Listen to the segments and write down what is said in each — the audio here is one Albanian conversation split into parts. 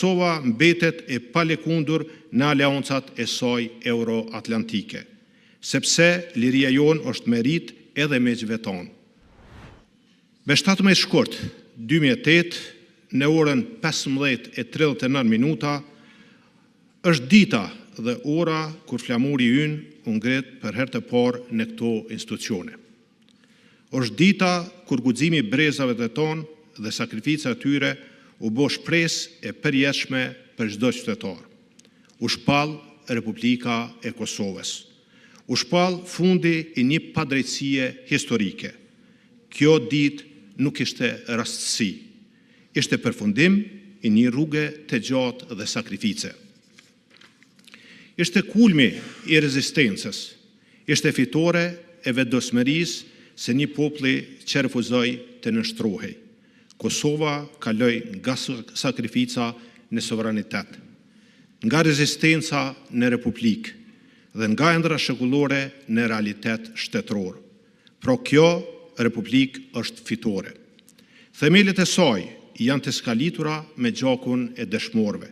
Kosova mbetet e palëkundur në aleancat e saj euro-atlantike, sepse liria jonë është merit edhe miqve tonë. Me 17 shkurt 2008, në orën 15:39 minuta, është dita dhe ora kur flamuri ynë u ngret për herë të parë në këto institucione. Është dita kur guximi i brezave të tonë dhe sakrifica e tyre u bë shpresë e përjetshme për çdo qytetar. U shpall Republika e Kosovës. U shpall fundi i një padrejtësie historike. Kjo ditë nuk ishte rastësi. Ishte përfundim i një rruge të gjatë dhe sakrifice. Ishte kulmi i rezistencës. Ishte fitore e vetëdijshmërisë se një populli që refuzoi të nënshtrohej. Kosova kaloi nga sakrifica në sovranitet, nga rezistenca në republikë dhe nga ëndra shekullore në realitet shtetëror. Pro kjo republikë është fitore. Themelet e saj janë të skalitura me gjakun e dëshmorëve.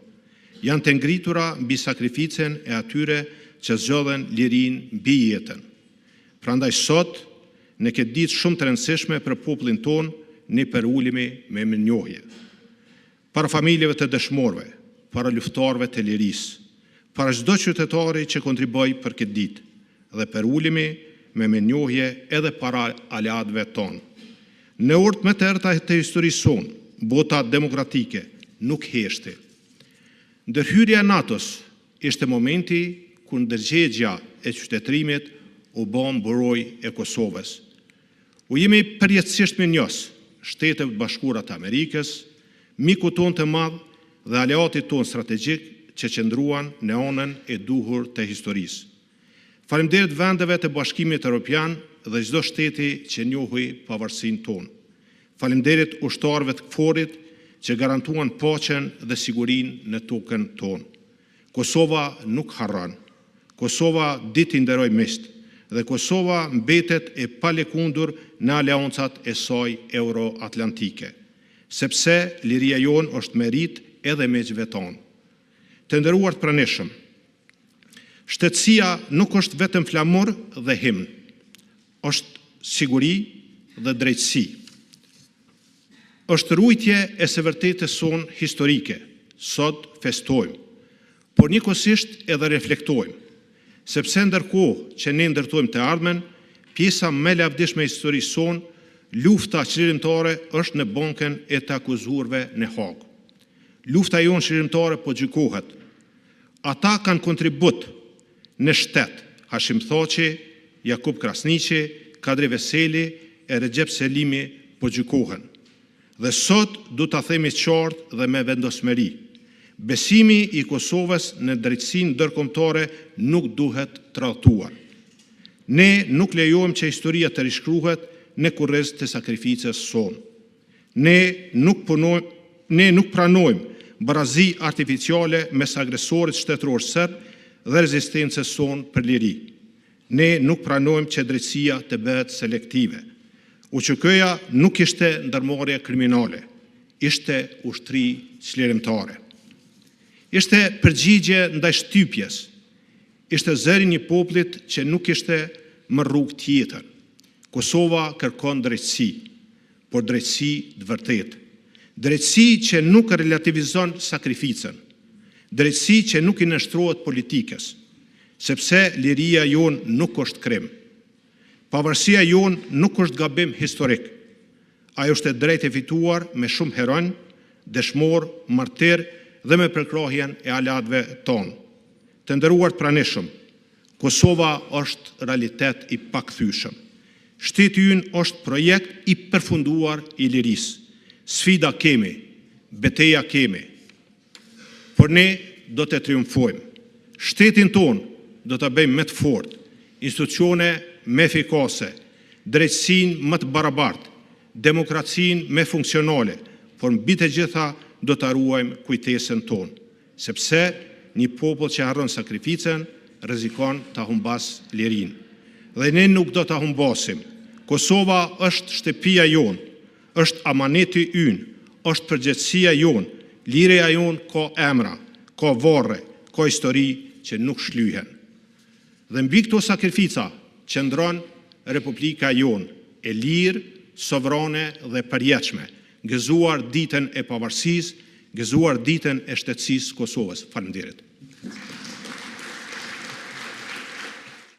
Janë të ngritura mbi sakrificën e atyre që zgjodhen lirinë mbi jetën. Prandaj sot, në këtë ditë shumë të rëndësishme për popullin tonë, ne përulemi me mirënjohje. Para familjeve të dëshmorëve, para luftarëve të lirisë, para çdo qytetari që kontriboi për këtë ditë, dhe përulemi me mirënjohje edhe para aleatëve tonë. Në orët më të errta të historisë sonë, bota demokratike nuk heshti. Ndërhyrja e NATO-s ishte momenti kur ndërgjegja e qytetërimit u bë mburoj e Kosovës. U jemi përjetësisht mirënjohës Shtetet Bashkuara të Amerikës, miku tonë të madh dhe aleatit tonë strategjik që qëndruan në anën e duhur të historisë. Faleminderit vendeve të Bashkimit Evropian dhe çdo shteti që njohui pavarësinë tonë. Faleminderit ushtarëve të KFOR-it që garantuan paqen dhe sigurinë në tokën tonë. Kosova nuk harron. Kosova ditë i nderoj miqt dhe Kosova mbetet e palëkundur në aleancat e saj euro-atlantike, sepse liria jonë është merit edhe miqve tonë. Të nderuar të pranishëm, shtetësia nuk është vetëm flamur dhe himn, është siguri dhe drejtësi. Është rujtje e së vërtetës sonë historike, sot festojmë, por njëkohësisht edhe reflektojmë, sepse ndërkohë që ne ndërtojmë të ardhmen, pjesa më e lavdishme e historisë sonë, lufta çlirimtare është në bankën e të akuzuarve në Hag. Lufta jonë çlirimtare po gjykohet. Ata kanë kontribut në shtet, Hashim Thaçi, Jakub Krasniqi, Kadri Veseli e Recep Selimi po gjykohen. Dhe sot du ta themi qartë dhe me vendosmëri. Besimi i Kosovës në drejtësinë ndërkombëtare nuk duhet tradhtuar. Ne nuk lejojmë që historia të rishkruhet në kurrez të sakrificës sonë. Ne nuk pranojmë barazi artificiale mes agresorit shtetëror serb dhe rezistencës sonë për liri. Ne nuk pranojmë që drejtësia të bëhet selektive. UÇK-ja nuk ishte ndërmarrje kriminale, ishte ushtri çlirimtare. Ishte përgjigje ndaj shtypjes, ishte zëri një popullit që nuk ishte më rrugë tjetër. Kosova kërkon drejtësi, por drejtësi të vërtetë. Drejtësi që nuk relativizon sakrificën, drejtësi që nuk i nënshtrohet politikës, sepse liria jonë nuk është krim. Pavarësia jonë nuk është gabim historik. Ajo është e drejtë e fituar me shumë heronj, dëshmor, martir dhe me përkrahjen e aleatëve tonë. Të nderuar të pranishëm, Kosova është realitet i pakthyeshëm. Shteti ynë është projekt i përfunduar i lirisë. Sfida kemi, betejë kemi, por ne do të triumfojmë. Shtetin tonë do të bëjmë më të fortë, institucione më efikase, drejtësinë më të barabartë, demokracinë më funksionale, por mbi të gjitha do të ruajmë kujtesën tonë, sepse një popull që harron sakrificën rrezikon ta humbas lirinë. Dhe ne nuk do ta humbasim. Kosova është shtëpia jonë, është amaneti ynë, është përgjegjësia jonë, Liria jonë ka emra, ka varre, ka histori që nuk shlyhen. Dhe mbi këto sakrifica qëndron Republika jonë, e lirë, sovrane dhe përjetshme, gëzuar ditën e pavarësisë, gëzuar ditën e shtetësisë Kosovës. Faleminderit.